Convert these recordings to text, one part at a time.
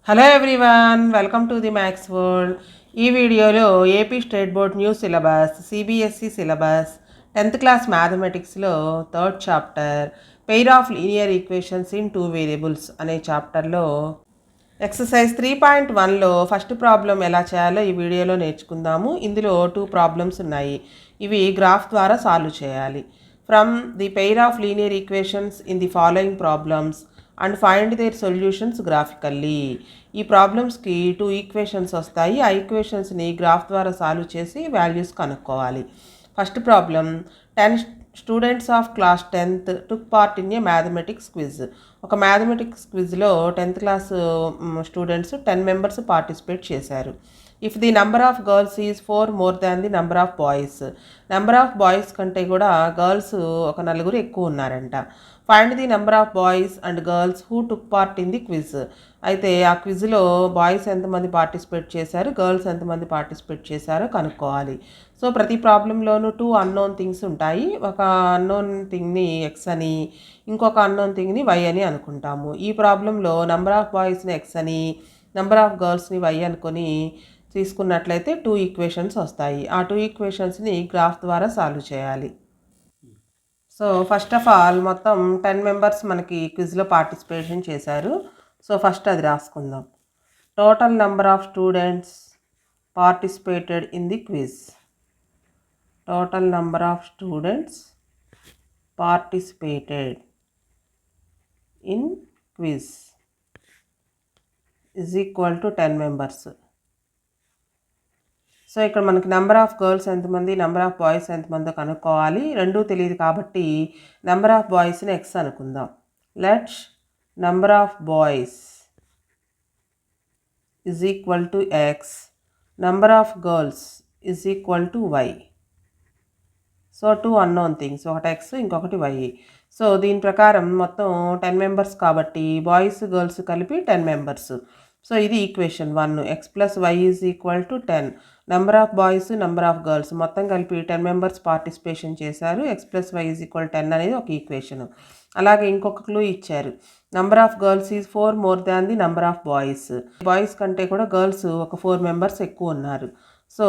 Hello everyone, welcome to the maths world. ఈ వీడియోలో AP state board new syllabus, CBSE syllabus, 10th class మ్యాథమెటిక్స్లో third chapter pair of linear equations in two variables అనే చాప్టర్లో exercise 3.1లో first problem ఎలా చేయాలో ఈ వీడియోలో నేర్చుకుందాము. ఇందులో 2 ప్రాబ్లమ్స్ ఉన్నాయి. ఇవి గ్రాఫ్ ద్వారా సాల్వ్ చేయాలి. From the pair of linear equations in the following problems and find their solutions graphically. ఈ ప్రాబ్లమ్స్కి 2 ఈక్వేషన్స్ వస్తాయి. ఆ ఈక్వేషన్స్ని గ్రాఫ్ ద్వారా సాల్వ్ చేసి వాల్యూస్ కనుక్కోవాలి. First problem, 10 students of class 10th took part in a mathematics quiz. ఒక mathematics క్విజ్లో 10th class students 10 members participate చేశారు. If the number of girls is 4 more than the number of boys. Number of boys కంటే కూడా girls ఒక నలుగురు ఎక్కువ ఉన్నారంట. Find the number of boys and girls who took part in the quiz. అయితే ఆ క్విజ్లో boys ఎంతమంది పార్టిసిపేట్ చేశారు, గర్ల్స్ ఎంతమంది పార్టిసిపేట్ చేశారో కనుక్కోవాలి. సో ప్రతి ప్రాబ్లంలోనూ 2 అన్నోన్ థింగ్స్ ఉంటాయి. ఒక అన్నోన్ థింగ్ని ఎక్స్ అని, ఇంకొక అన్నోన్ థింగ్ని వై అని అనుకుంటాము. ఈ ప్రాబ్లంలో నెంబర్ ఆఫ్ బాయ్స్ని ఎక్స్ అని, నెంబర్ ఆఫ్ గర్ల్స్ని వై అనుకొని తీసుకున్నట్లయితే 2 ఈక్వేషన్స్ వస్తాయి. ఆ 2 ఈక్వేషన్స్ని గ్రాఫ్ ద్వారా సాల్వ్ చేయాలి. సో ఫస్ట్ ఆఫ్ ఆల్ మొత్తం 10 మెంబర్స్ మనకి క్విజ్లో పార్టిసిపేషన్ చేశారు. సో ఫస్ట్ అది రాసుకుందాం. Total number of students participated in the quiz. Total number of students participated in quiz is equal to 10 members. So ఇక్కడ మనకి నెంబర్ ఆఫ్ గర్ల్స్ ఎంతమంది, number of boys ఎంతమందో కనుక్కోవాలి. రెండూ తెలియదు కాబట్టి నెంబర్ ఆఫ్ బాయ్స్ని ఎక్స్ అనుకుందాం. Let's number of boys is equal to x, number of girls is equal to y. So 2 unknown things, ఒకటి ఎక్స్ ఇంకొకటి వై. సో దీని ప్రకారం మొత్తం 10 మెంబర్స్ కాబట్టి బాయ్స్ గర్ల్స్ కలిపి 10 మెంబర్స్. సో ఇది equation 1. X plus y is equal to 10. Number of boys, number of girls మొత్తం కలిపి 10 మెంబర్స్ పార్టిసిపేషన్ చేశారు. X plus y is equal 10 అనేది ఒక ఈక్వేషన్. అలాగే ఇంకొక క్లూ ఇచ్చారు. Number of girls is 4 more than the number of boys. Boys కంటే కూడా గర్ల్స్ ఒక 4 మెంబర్స్ ఎక్కువ ఉన్నారు. So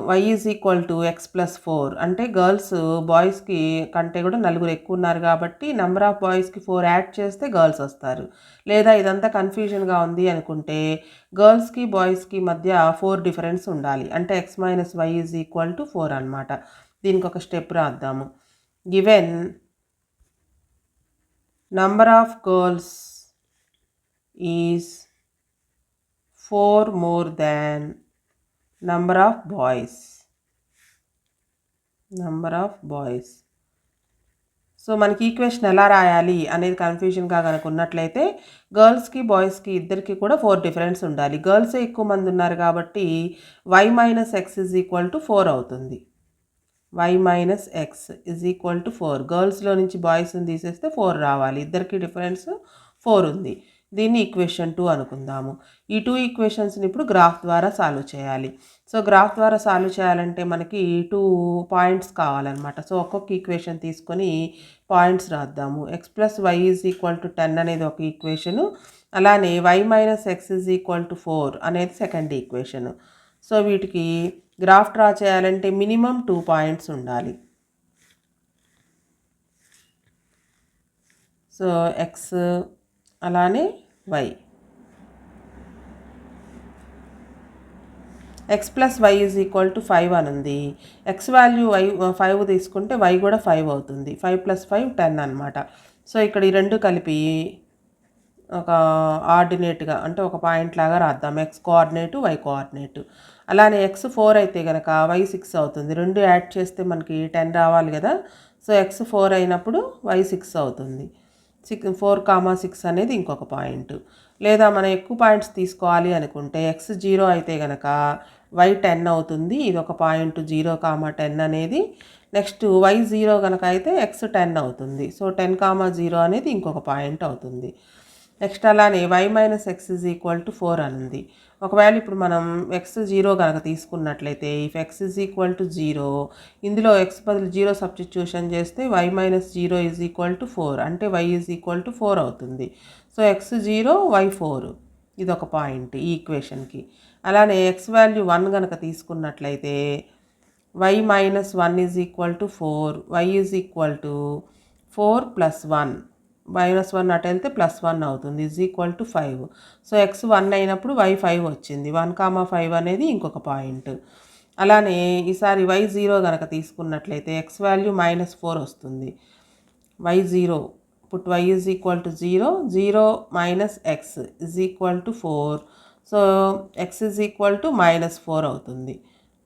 y is equal to x plus 4 అంటే గర్ల్స్ బాయ్స్కి కంటే కూడా నలుగురు ఎక్కువ ఉన్నారు కాబట్టి నెంబర్ ఆఫ్ బాయ్స్కి 4 యాడ్ చేస్తే గర్ల్స్ వస్తారు. లేదా ఇదంతా కన్ఫ్యూజన్గా ఉంది అనుకుంటే గర్ల్స్కి బాయ్స్కి మధ్య 4 డిఫరెన్స్ ఉండాలి. అంటే X minus Y is equal to 4 అనమాట. దీనికి ఒక స్టెప్ రాద్దాము. Given number of girls is 4 more than number of boys. So మనకి ఈక్వేషన్ ఎలా రాయాలి అనేది కన్ఫ్యూజన్గా కనుక ఉన్నట్లయితే గర్ల్స్కి బాయ్స్కి ఇద్దరికి కూడా 4 డిఫరెన్స్ ఉండాలి. గర్ల్సే ఎక్కువ మంది ఉన్నారు కాబట్టి y minus x is equal to 4 అవుతుంది. Y minus x is equal to 4. గర్ల్స్లో నుంచి బాయ్స్ని తీసేస్తే 4 రావాలి. ఇద్దరికి డిఫరెన్స్ 4 ఉంది. దీన్ని ఈక్వేషన్ 2 అనుకుందాము. ఈ 2 ఈక్వేషన్స్ని ఇప్పుడు గ్రాఫ్ ద్వారా సాల్వ్ చేయాలి. సో గ్రాఫ్ ద్వారా సాల్వ్ చేయాలంటే మనకి 2 పాయింట్స్ కావాలన్నమాట. సో ఒక్కొక్క ఈక్వేషన్ తీసుకొని పాయింట్స్ రాద్దాము. X plus y is equal to 10 అనేది ఒక ఈక్వేషను. అలానే y minus x is equal to 4 అనేది సెకండ్ ఈక్వేషను. సో వీటికి గ్రాఫ్ డ్రా చేయాలంటే మినిమం 2 పాయింట్స్ ఉండాలి. సో ఎక్స్ అలానే y. X plus y is equal to 5 అని ఉంది. ఎక్స్ వాల్యూ వై 5 తీసుకుంటే వై కూడా 5 అవుతుంది. 5 + 5 10 అనమాట. సో ఇక్కడ ఈ రెండు కలిపి ఒక ఆర్డినేట్గా అంటే ఒక పాయింట్ లాగా రాద్దాం. X coordinate, y coordinate. అలానే ఎక్స్ 4 అయితే కనుక వై 6 అవుతుంది. రెండు యాడ్ చేస్తే మనకి 10 రావాలి కదా. సో ఎక్స్ 4 అయినప్పుడు వై 6 అవుతుంది. 4,6 అనేది ఇంకొక పాయింట్. లేదా మనం ఎక్కువ పాయింట్స్ తీసుకోవాలి అనుకుంటే ఎక్స్ 0 అయితే కనుక వై 10 అవుతుంది. ఇది ఒక పాయింట్ 0,10 అనేది. నెక్స్ట్ వై 0 కనుక అయితే ఎక్స్ 10 అవుతుంది. సో 10,0 అనేది ఇంకొక పాయింట్ అవుతుంది. నెక్స్ట్ అలానే y minus x is equal to 4 అని ఉంది. ఒకవేళ ఇప్పుడు మనం ఎక్స్ 0 కనుక తీసుకున్నట్లయితే if x is equal to 0, ఇందులో ఎక్స్ బదులు 0 సబ్స్టిట్యూషన్ చేస్తే y minus 0 is equal to 4 అంటే వై ఈజ్ ఈక్వల్ టు 4 అవుతుంది. So x 0 y 4. ఇది ఒక పాయింట్ ఈ ఈక్వేషన్కి. అలానే ఎక్స్ వాల్యూ 1 కనుక తీసుకున్నట్లయితే y minus 1 is equal to 4, y is equal to 4 plus 1, -1 అటు వెళ్తే +1 అవుతుంది, is equal to 5. So x 1 అయినప్పుడు y 5 వచ్చింది. 1,5 అనేది ఇంకొక పాయింట్. అలానే ఈసారి y 0 కనుక తీసుకున్నట్లయితే x వాల్యూ -4 వస్తుంది. y 0, put y is equal to 0, 0 minus x is equal to 4. So x is equal to -4 అవుతుంది.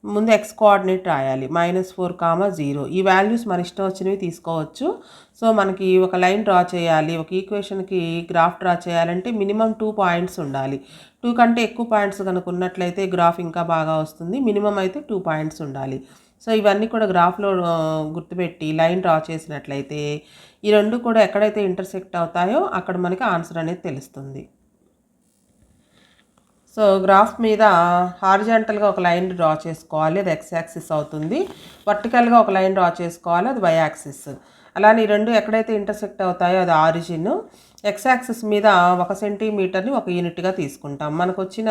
ముందు x కోఆర్డినేట్ రాయాలి, -4, 0. ఈ వాల్యూస్ మన ఇష్టం వచ్చినవి తీసుకోవచ్చు. సో మనకి ఒక లైన్ డ్రా చేయాలి, ఒక ఈక్వేషన్కి గ్రాఫ్ డ్రా చేయాలంటే మినిమం 2 పాయింట్స్ ఉండాలి. 2 కంటే ఎక్కువ పాయింట్స్ కనుక ఉన్నట్లయితే గ్రాఫ్ ఇంకా బాగా వస్తుంది. మినిమం అయితే 2 పాయింట్స్ ఉండాలి. సో ఇవన్నీ కూడా గ్రాఫ్లో గుర్తుపెట్టి లైన్ డ్రా చేసినట్లయితే ఈ రెండు కూడా ఎక్కడైతే ఇంటర్సెక్ట్ అవుతాయో అక్కడ మనకి ఆన్సర్ అనేది తెలుస్తుంది. సో గ్రాఫ్ మీద హారిజాంటల్గా ఒక లైన్ డ్రా చేసుకోవాలి, అది x యాక్సిస్ అవుతుంది. వర్టికల్గా ఒక లైన్ డ్రా చేసుకోవాలి, అది y యాక్సిస్. అలానే ఈ రెండు ఎక్కడైతే ఇంటర్సెక్ట్ అవుతాయో అది ఆరిజిన్. x యాక్సిస్ మీద 1 సెంటీమీటర్ని ఒక యూనిట్గా తీసుకుంటాం. మనకు వచ్చిన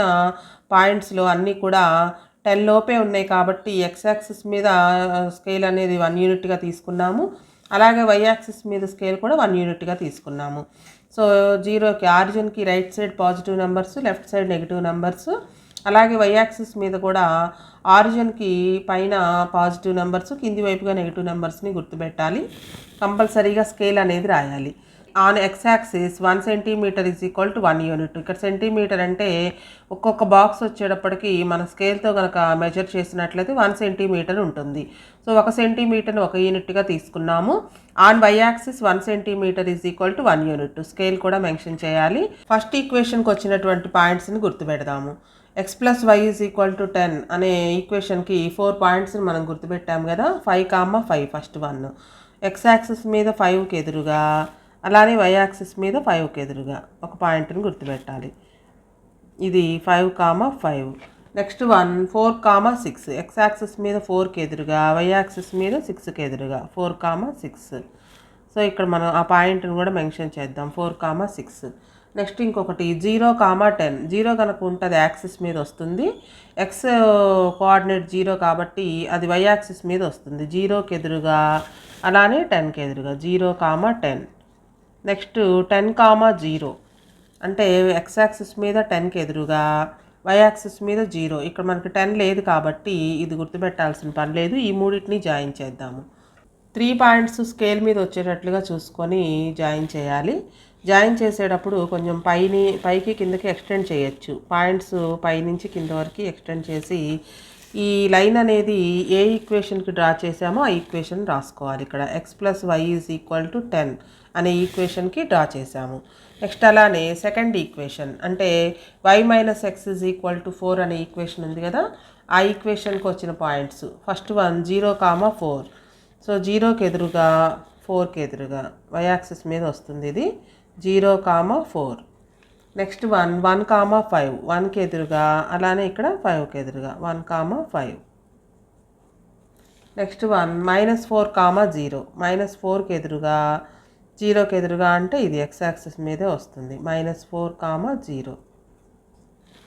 పాయింట్స్లో అన్నీ కూడా 10 లోపే ఉన్నాయి కాబట్టి x యాక్సిస్ మీద స్కేల్ అనేది 1 యూనిట్గా తీసుకున్నాము. అలాగే y యాక్సిస్ మీద స్కేల్ కూడా 1 యూనిట్గా తీసుకున్నాము. సో 0కి ఆరిజిన్కి right side positive numbers, left side negative numbers. అలాగే y యాక్సిస్ మీద కూడా ఆరిజిన్కి పైన పాజిటివ్ నెంబర్స్, కింది వైపుగా నెగిటివ్ నెంబర్స్ని గుర్తుపెట్టాలి. కంపల్సరీగా స్కేల్ అనేది రాయాలి. On x axis 1 centimetre is equal to 1 unit. ఇక్కడ సెంటీమీటర్ అంటే ఒక్కొక్క బాక్స్ వచ్చేటప్పటికి మన స్కేల్తో కనుక మెజర్ చేసినట్లయితే 1 సెంటీమీటర్ ఉంటుంది. సో 1 సెంటీమీటర్ని 1 యూనిట్గా తీసుకున్నాము. On y axis 1 centimetre is equal to 1 unit. Scale కూడా మెన్షన్ చేయాలి. ఫస్ట్ ఈక్వేషన్కి వచ్చినటువంటి పాయింట్స్ని గుర్తుపెడదాము. x plus y is equal to 10 అనే ఈక్వేషన్కి 4 పాయింట్స్ని మనం గుర్తుపెట్టాము కదా. 5, 5 ఫస్ట్ 1. ఎక్స్ యాక్సిస్ మీద 5కి ఎదురుగా, అలానే వై యాక్సిస్ మీద 5కి ఎదురుగా ఒక పాయింట్ని గుర్తుపెట్టాలి. ఇది 5, 5. నెక్స్ట్ 1, 4, 6. ఎక్స్ యాక్సిస్ మీద 4కి ఎదురుగా, వై యాక్సిస్ మీద 6కి ఎదురుగా 4, 6. సో ఇక్కడ మనం ఆ పాయింట్ని కూడా మెన్షన్ చేద్దాం, 4, 6. నెక్స్ట్ ఇంకొకటి 0, 10. 0 కనుక ఉంటుంది యాక్సిస్ మీద వస్తుంది. ఎక్స్ కోఆర్డినేట్ 0 కాబట్టి అది వై యాక్సిస్ మీద వస్తుంది. 0కి ఎదురుగా, అలానే 10కి ఎదురుగా 0, 10. నెక్స్ట్ 10, 0 అంటే ఎక్స్ యాక్సిస్ మీద 10కి ఎదురుగా, వై యాక్సిస్ మీద 0. ఇక్కడ మనకి 10 లేదు కాబట్టి ఇది గుర్తుపెట్టాల్సిన పని లేదు. ఈ మూడింటిని జాయిన్ చేద్దాము. 3 పాయింట్స్ స్కేల్ మీద వచ్చేటట్లుగా చూసుకొని జాయిన్ చేయాలి. జాయిన్ చేసేటప్పుడు కొంచెం పైకి కిందకి ఎక్స్టెండ్ చేయొచ్చు. పాయింట్స్ పైనుంచి కింద వరకు ఎక్స్టెండ్ చేసి ఈ లైన్ అనేది ఏ ఈక్వేషన్కి డ్రా చేసామో ఆ ఈక్వేషన్ రాసుకోవాలి. ఇక్కడ x plus y is equal to 10 అనే ఈక్వేషన్కి డ్రా చేసాము. నెక్స్ట్ అలానే సెకండ్ ఈక్వేషన్ అంటే y minus x is equal to 4 అనే ఈక్వేషన్ ఉంది కదా. ఆ ఈక్వేషన్కి వచ్చిన పాయింట్స్ ఫస్ట్ 1, 0, 4. సో 0కి ఎదురుగా, 4కి ఎదురుగా వై యాక్సిస్ మీద వస్తుంది ఇది 0, 4. నెక్స్ట్ 1, 5. 1కి ఎదురుగా, అలానే ఇక్కడ 5కి ఎదురుగా 1, 5. నెక్స్ట్ 1, -4, 0. -4కి ఎదురుగా, 0కి ఎదురుగా అంటే ఇది ఎక్స్ యాక్సిస్ మీదే వస్తుంది, -4, 0.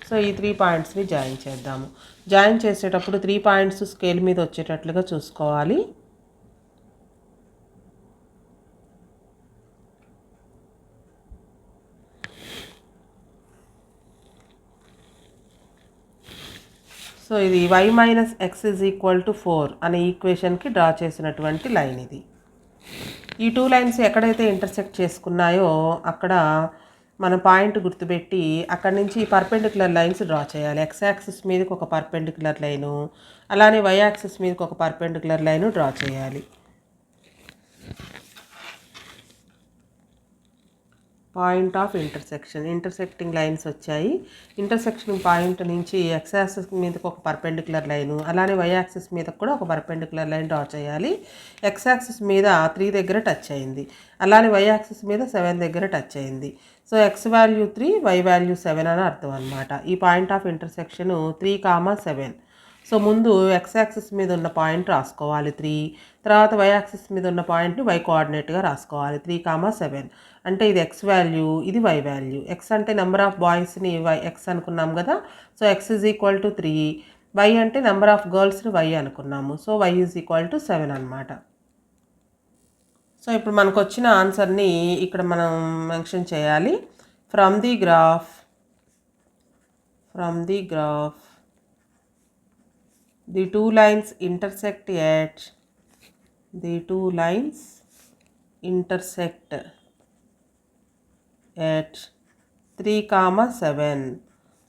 సో ఈ 3 పాయింట్స్ని జాయిన్ చేద్దాము. జాయిన్ చేసేటప్పుడు 3 పాయింట్స్ స్కేల్ మీద వచ్చేటట్లుగా చూసుకోవాలి. సో ఇది y minus x is equal to 4 అనే ఈక్వేషన్కి డ్రా చేసినటువంటి లైన్ ఇది. ఈ 2 లైన్స్ ఎక్కడైతే ఇంటర్సెక్ట్ చేసుకున్నాయో అక్కడ మన పాయింట్ గుర్తుపెట్టి అక్కడి నుంచి పర్పెండిక్యులర్ లైన్స్ డ్రా చేయాలి. ఎక్స్ యాక్సిస్ మీదకి ఒక పర్పెండిక్యులర్ లైను, అలానే వై యాక్సిస్ మీదకి ఒక పర్పెండిక్యులర్ లైను డ్రా చేయాలి. Point of intersection, intersecting lines వచ్చాయి. ఇంటర్సెక్షన్ పాయింట్ నుంచి ఎక్స్ యాక్సిస్ మీదకి ఒక పర్పెండిక్యులర్ లైను, అలానే వై యాక్సిస్ మీద కూడా ఒక పర్పెండిక్యులర్ లైన్ డ్రా చేయాలి. ఎక్స్ యాక్సిస్ మీద 3 దగ్గర టచ్ అయింది, అలానే వై యాక్సిస్ మీద 7 దగ్గర టచ్ అయింది. So x value 3, y value 7 అని అర్థం అనమాట. ఈ పాయింట్ ఆఫ్ ఇంటర్సెక్షన్ 3, 7. సో ముందు ఎక్స్ యాక్సిస్ మీద ఉన్న పాయింట్ రాసుకోవాలి 3, తర్వాత వై యాక్సిస్ మీద ఉన్న పాయింట్ని వై కోఆర్డినేట్గా రాసుకోవాలి 3, 7. అంటే ఇది ఎక్స్ వాల్యూ, ఇది వై వాల్యూ. ఎక్స్ అంటే నెంబర్ ఆఫ్ బాయ్స్ని వై ఎక్స్ అనుకున్నాం కదా, so x is equal to 3. Y అంటే నెంబర్ ఆఫ్ గర్ల్స్ని వై అనుకున్నాము, so y is equal to 7 అనమాట. సో ఇప్పుడు మనకు వచ్చిన ఆన్సర్ని ఇక్కడ మనం మెన్షన్ చేయాలి. From the graph the two lines intersect at 3, 7.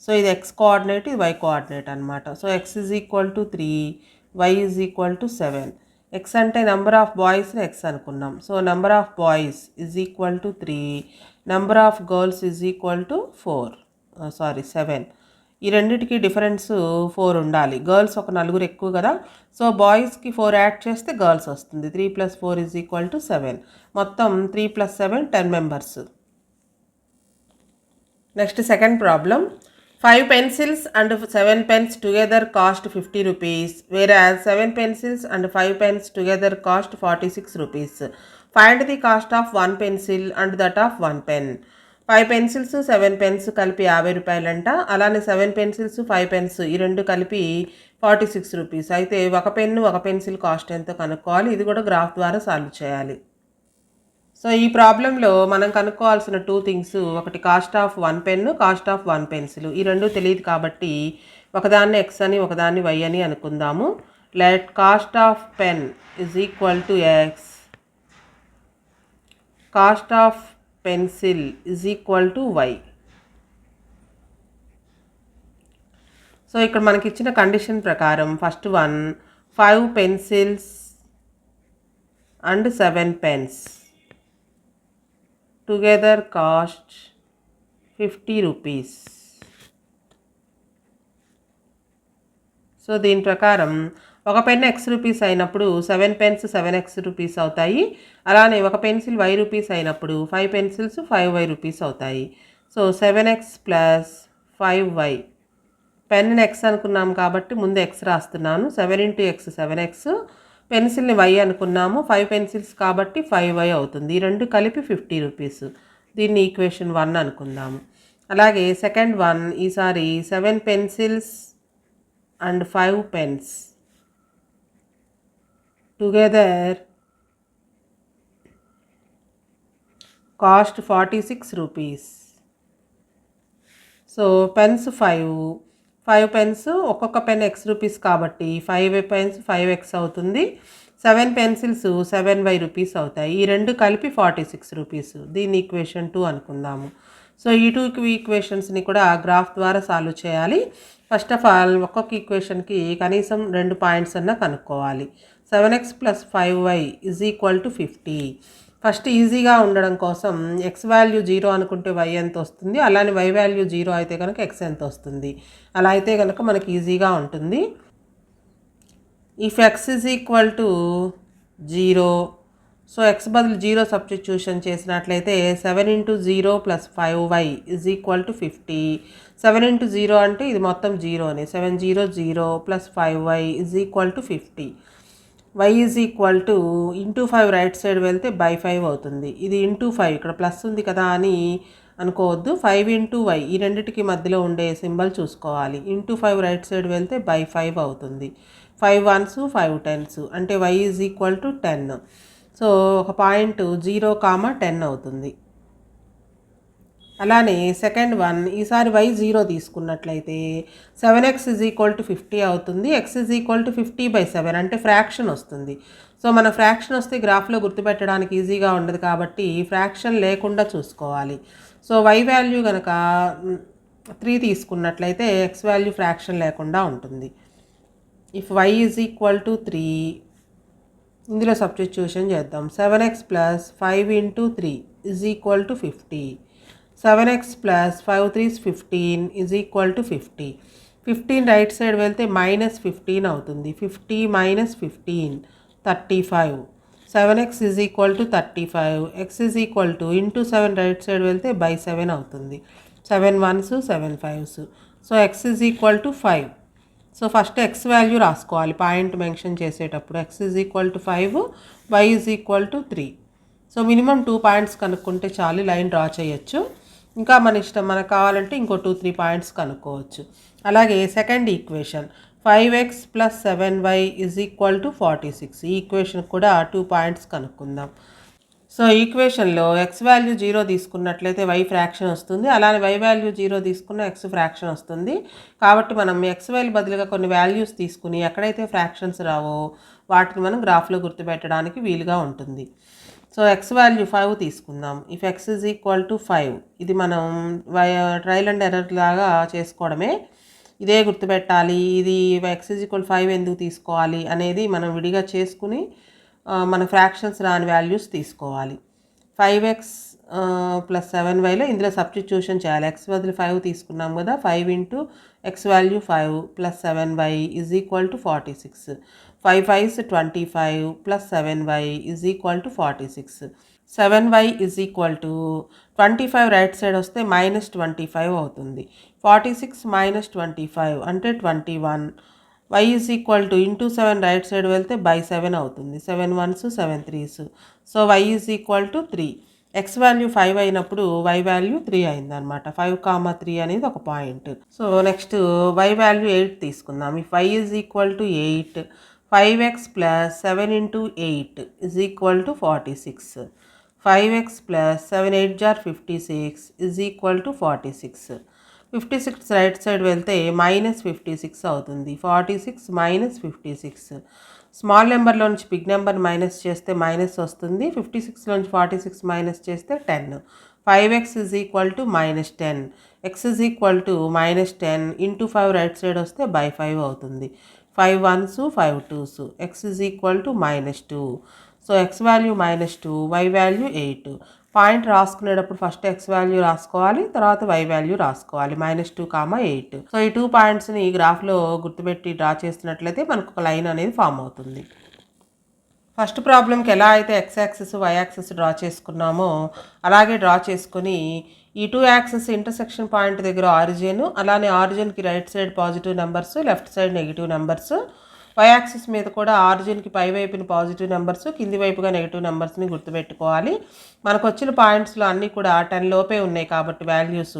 So ఇది ఎక్స్ కోఆర్డినేట్, ఇది వై కోఆర్డినేట్ అనమాట. So x is equal to 3, y is equal to 7. X అంటే నెంబర్ ఆఫ్ బాయ్స్ని ఎక్స్ అనుకున్నాం, so number of boys is equal to 3, number of girls is equal to 7. ఈ రెండింటికి difference 4 ఉండాలి. Girls ఒక 4 ఎక్కువ కదా, సో బాయ్స్కి 4 యాడ్ చేస్తే గర్ల్స్ వస్తుంది. 3 + 4 ఈజ్ ఈక్వల్ టు 7. మొత్తం 3 + 7 10 members. Next second problem. 5 pencils and 7 pens together cost 50 rupees, whereas 7 pencils and 5 pens together cost 46 rupees. Find the cost of 1 pencil and that of 1 pen. 5 pencils 7 pens కలిపి 50 రూపాయలంట. అలానే 7 pencils 5 pens ఈ రెండు కలిపి 46 rupees. అయితే ఒక pen ఒక pencil cost ఎంతో కనుక్కోవాలి. ఇది కూడా గ్రాఫ్ ద్వారా సాల్వ్ చేయాలి. సో ఈ ప్రాబ్లంలో మనం కనుక్కోవాల్సిన 2 థింగ్స్, ఒకటి cost of 1 pen, cost of 1 pencil. ఈ రెండు తెలియదు కాబట్టి ఒకదాన్ని ఎక్స్ అని ఒకదాన్ని వై అని అనుకుందాము. Let cost of pen is equal to x, cost of pencil is equal to y. So ఇక్కడ మనకి ఇచ్చిన కండిషన్ ప్రకారం first one 5 pencils and 7 pens together cost 50 rupees. So దీని ప్రకారం ఒక పెన్ ఎక్స్ రూపీస్ అయినప్పుడు 7 పెన్స్ 7x రూపీస్ అవుతాయి. అలానే ఒక పెన్సిల్ వై రూపీస్ అయినప్పుడు 5 పెన్సిల్స్ 5y రూపీస్ అవుతాయి. So 7x + 5y. Pen X అనుకున్నాం కాబట్టి ముందు ఎక్స్ రాస్తున్నాను. 7 × x 7x. పెన్సిల్ని వై అనుకున్నాము, 5 పెన్సిల్స్ కాబట్టి 5y అవుతుంది. ఈ రెండు కలిపి 50 రూపీస్. దీన్ని ఈక్వేషన్ 1 అనుకుందాము. అలాగే సెకండ్ వన్, ఈసారి 7 pencils and 5 pens together cost 46 rupees. So pens 5 pens, ఒక్కొక్క పెన్ ఎక్స్ రూపీస్ కాబట్టి 5 పెన్స్ 5x అవుతుంది. 7 పెన్సిల్స్ 7y రూపీస్ అవుతాయి. ఈ రెండు కలిపి 46 రూపీస్. దీన్ని ఈక్వేషన్ 2 అనుకుందాము. సో ఈ 2 ఈక్వేషన్స్ని కూడా గ్రాఫ్ ద్వారా సాల్వ్ చేయాలి. ఫస్ట్ ఆఫ్ ఆల్ ఒక్కొక్క ఈక్వేషన్కి కనీసం 2 పాయింట్స్ అన్నా కనుక్కోవాలి. 7x + 5y is equal to 50. First ఈజీగా ఉండడం కోసం ఎక్స్ వాల్యూ 0 అనుకుంటే వై ఎంత వస్తుంది, అలానే వై వాల్యూ 0 అయితే కనుక ఎక్స్ ఎంత వస్తుంది. అలా అయితే కనుక మనకి ఈజీగా ఉంటుంది. If x is equal to 0, so X బదులు 0 సబ్స్టిట్యూషన్ చేసినట్లయితే 7 × 0 + 5y ఈజ్ ఈక్వల్ టు 50. 7 × 0 అంటే ఇది మొత్తం 0ని, 7 0 0 + 5y is equal to 50. y is equal to into 5 right side వెళ్తే బై 5 అవుతుంది. ఇది ఇంటూ 5 ఇక్కడ ప్లస్ ఉంది కదా అని అనుకోవద్దు. 5 × y ఈ రెండింటికి మధ్యలో ఉండే సింబల్ చూసుకోవాలి. ఇంటూ 5 రైట్ సైడ్ వెళ్తే బై 5 అవుతుంది. 5 1s 5 10s అంటే y is equal to 10. So ఒక పాయింట్ 0, 10 అవుతుంది. అలానే సెకండ్ వన్, ఈసారి y 0 తీసుకున్నట్లయితే 7x ఈజ్ ఈక్వల్ టు 50 అవుతుంది. x ఈజ్ ఈక్వల్ టు 50/7 అంటే ఫ్రాక్షన్ వస్తుంది. సో మన ఫ్రాక్షన్ వస్తే గ్రాఫ్లో గుర్తుపెట్టడానికి ఈజీగా ఉండదు కాబట్టి ఫ్రాక్షన్ లేకుండా చూసుకోవాలి. సో y వాల్యూ కనుక 3 తీసుకున్నట్లయితే x వాల్యూ ఫ్రాక్షన్ లేకుండా ఉంటుంది. If y is equal to 3, ఇందులో సబ్స్టిట్యూషన్ చేద్దాం. 7x + 5 × 3 is equal to 50. 7x + 5 3s 15 is equal to 50. 15 right side వెళ్తే -15 అవుతుంది. 50 - 15 35. 7x is equal to 35. x is equal to into 7 right side వెళ్తే by 7 అవుతుంది. 7 1s 7 5s. So x is equal to 5. So first x value రాసుకోవాలి point mention చేసేటప్పుడు. X is equal to 5, y is equal to 3. So minimum 2 points కనుక్కుంటే చాలు, line draw చేయొచ్చు. ఇంకా మన ఇష్టం, మనకు కావాలంటే ఇంకో 2-3 పాయింట్స్ కనుక్కోవచ్చు. అలాగే second equation 5x + 7y is equal to 46. ఈ ఈక్వేషన్ కూడా 2 పాయింట్స్ కనుక్కుందాం. సో ఈక్వేషన్లో ఎక్స్ వాల్యూ 0 తీసుకున్నట్లయితే వై ఫ్రాక్షన్ వస్తుంది, అలానే వై వాల్యూ 0 తీసుకున్న ఎక్స్ ఫ్రాక్షన్ వస్తుంది. కాబట్టి మనం ఎక్స్ వాల్యూ బదులుగా కొన్ని వాల్యూస్ తీసుకుని ఎక్కడైతే ఫ్రాక్షన్స్ రావో వాటిని మనం గ్రాఫ్లో గుర్తుపెట్టడానికి వీలుగా ఉంటుంది. సో ఎక్స్ వాల్యూ 5 తీసుకుందాం. If x is equal to 5, ఇది మనం ట్రయల్ అండ్ ఎర్రర్ లాగా చేసుకోవడమే. ఇదే గుర్తుపెట్టాలి. ఇది ఎక్స్ ఈజ్ ఈక్వల్ 5 ఎందుకు తీసుకోవాలి అనేది మనం విడిగా చేసుకుని మన ఫ్రాక్షన్స్ రాని వాల్యూస్ తీసుకోవాలి. 5x + 7yలో ఇందులో సబ్స్టిట్యూషన్ చేయాలి. ఎక్స్ బదులు 5 తీసుకున్నాం కదా, 5 into X value 5 + 7y is equal to 46. 5 5s 25 + 7y is equal to 46. 7y is equal to 25 right side వస్తే -25 అవుతుంది. 46 - 25 అంటే 21. y is equal to into 7 right side వెళ్తే బై 7 అవుతుంది. 7 1s 7 3s. So y is equal to 3. X value 5 అయినప్పుడు y value 3 అయిందనమాట. 5, 3 అనేది ఒక point. So next y value 8 తీసుకుందాం. If y is equal to 8, 5x + 7 × 8 is equal to 46. 5x + 7 8 jar 56 is equal to 46. 56 right side వెళ్తే -56 అవుతుంది. 46 - 56. Small నెంబర్లో నుంచి big number minus చేస్తే మైనస్ వస్తుంది. 56లోంచి 46 మైనస్ చేస్తే 10. 5x is equal to -10. x is equal to -10 into 5 right side వస్తే by 5 అవుతుంది. 5 1s 5 2s. x is equal to -2. So x value -2, y value 8. Point రాసుకునేటప్పుడు ఫస్ట్ ఎక్స్ వాల్యూ రాసుకోవాలి, తర్వాత y value రాసుకోవాలి. -2, 8. So ఈ 2 పాయింట్స్ని ఈ గ్రాఫ్లో గుర్తుపెట్టి డ్రా చేస్తున్నట్లయితే మనకు ఒక లైన్ అనేది ఫామ్ అవుతుంది. ఫస్ట్ ప్రాబ్లంకి ఎలా అయితే x axis y axis draw చేసుకున్నామో అలాగే డ్రా చేసుకొని ఈ 2 యాక్సిస్ ఇంటర్సెక్షన్ పాయింట్ దగ్గర ఆరిజిన్, అలానే ఆరిజిన్కి right side positive numbers, left side negative numbers. Y axis మీద కూడా ఆరిజిన్కి పై వైపుని పాజిటివ్ నెంబర్స్, కింది వైపుగా నెగిటివ్ నెంబర్స్ని గుర్తుపెట్టుకోవాలి. మనకు వచ్చిన పాయింట్స్లో అన్నీ కూడా 10 లోపే ఉన్నాయి కాబట్టి వాల్యూస్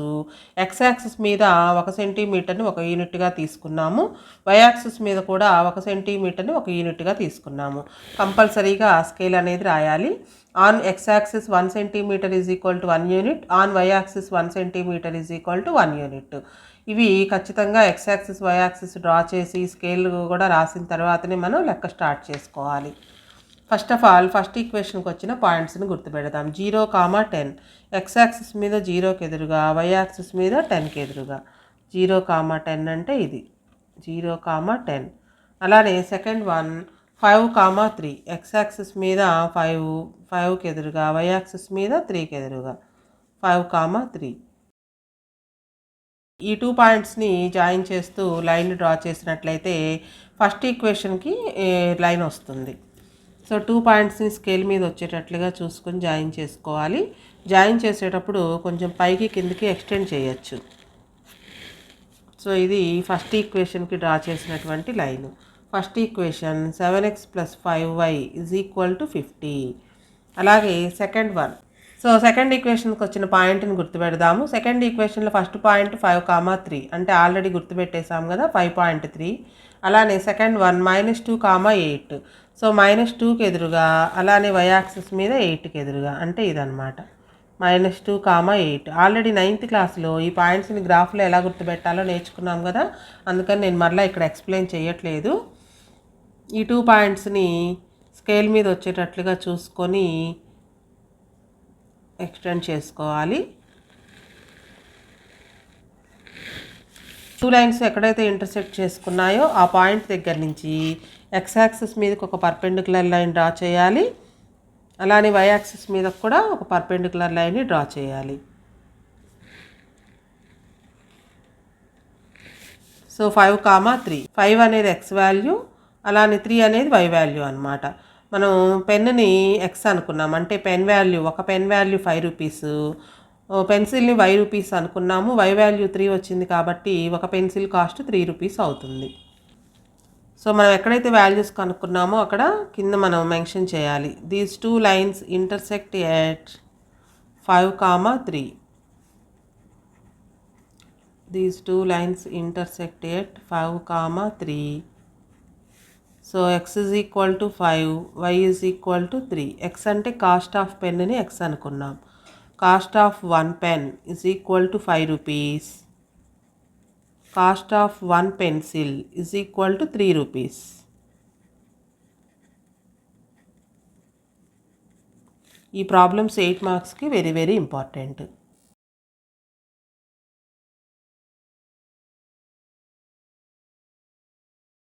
ఎక్స్ యాక్సిస్ మీద 1 సెంటీమీటర్ని 1 యూనిట్గా తీసుకున్నాము. వై యాక్సిస్ మీద కూడా 1 సెంటీమీటర్ని 1 యూనిట్గా తీసుకున్నాము. కంపల్సరీగా స్కేల్ అనేది రాయాలి. On x axis 1 centimetre is equal to 1 unit, on y axis 1 centimetre is equal to 1 unit. ఇవి ఖచ్చితంగా x axis y axis draw చేసి స్కేల్ కూడా రాసిన తర్వాతనే మనం లెక్క స్టార్ట్ చేసుకోవాలి. ఫస్ట్ ఆఫ్ ఆల్ ఫస్ట్ ఈక్వేషన్కి వచ్చిన పాయింట్స్ని గుర్తుపెడదాం. 0, 10 ఎక్స్ యాక్సిస్ మీద 0కి ఎదురుగా, వై యాక్సిస్ మీద 10కి ఎదురుగా. 0, 10 అంటే ఇది 0, 10. అలానే సెకండ్ వన్ 5, 3 ఎక్స్ యాక్సిస్ మీద 5కి ఎదురుగా, వై యాక్సిస్ మీద 3కి ఎదురుగా. 5, 3. ఈ 2 పాయింట్స్ని జాయిన్ చేస్తూ లైన్ డ్రా చేసినట్లయితే ఫస్ట్ ఈక్వేషన్కి లైన్ వస్తుంది. సో 2 పాయింట్స్ని స్కేల్ మీద వచ్చేటట్లుగా చూసుకొని జాయిన్ చేసుకోవాలి. జాయిన్ చేసేటప్పుడు కొంచెం పైకి కిందకి ఎక్స్టెండ్ చేయొచ్చు. సో ఇది ఫస్ట్ ఈక్వేషన్కి డ్రా చేసినటువంటి line. First equation 7x + 5y is equal to 50. అలాగే సెకండ్ వన్. సో సెకండ్ ఈక్వేషన్కి వచ్చిన పాయింట్ని గుర్తుపెడదాము. సెకండ్ ఈక్వేషన్లో ఫస్ట్ పాయింట్ 5, 3 అంటే ఆల్రెడీ గుర్తుపెట్టేసాం కదా, 5.3. అలానే సెకండ్ వన్ -2, 8. సో -2కి ఎదురుగా, అలానే వై యాక్సిస్ మీద 8కి ఎదురుగా అంటే ఇదనమాట. -2, 8. ఆల్రెడీ 9th క్లాస్లో ఈ పాయింట్స్ని గ్రాఫ్లో ఎలా గుర్తుపెట్టాలో నేర్చుకున్నాం కదా, అందుకని నేను మరలా ఇక్కడ ఎక్స్ప్లెయిన్ చేయట్లేదు. ఈ 2 పాయింట్స్ని స్కేల్ మీద వచ్చేటట్లుగా చూసుకొని ఎక్స్టెండ్ చేసుకోవాలి. 2 లైన్స్ ఎక్కడైతే ఇంటర్సెక్ట్ చేసుకున్నాయో ఆ పాయింట్ దగ్గర నుంచి ఎక్స్ యాక్సిస్ మీదకి ఒక పర్పెండిక్యులర్ లైన్ డ్రా చేయాలి. అలానే వై యాక్సిస్ మీద కూడా ఒక పర్పెండిక్యులర్ లైన్ని డ్రా చేయాలి. సో 5, 3. 5 అనేది ఎక్స్ వాల్యూ, అలానే 3 అనేది వై వాల్యూ అనమాట. మనం పెన్ని ఎక్స్ అనుకున్నాం అంటే పెన్ వాల్యూ, ఒక పెన్ వాల్యూ 5 రూపీస్, పెన్సిల్ని 5 రూపీస్ అనుకున్నాము. వై వాల్యూ 3 వచ్చింది కాబట్టి ఒక పెన్సిల్ కాస్ట్ 3 రూపీస్ అవుతుంది. సో మనం ఎక్కడైతే వాల్యూస్ కనుక్కున్నామో అక్కడ కింద మనం మెన్షన్ చేయాలి. These 2 lines intersect at 5, 3. These 2 lines intersect at 5, 3. So x is equal to 5, y is equal to 3. x అంటే కాస్ట్ ఆఫ్ పెన్ని x అనుకున్నాం. Cost of 1 pen is equal to 5 rupees. Cost of 1 pencil is equal to 3 rupees. ఈ problems 8 మార్క్స్కి very very important.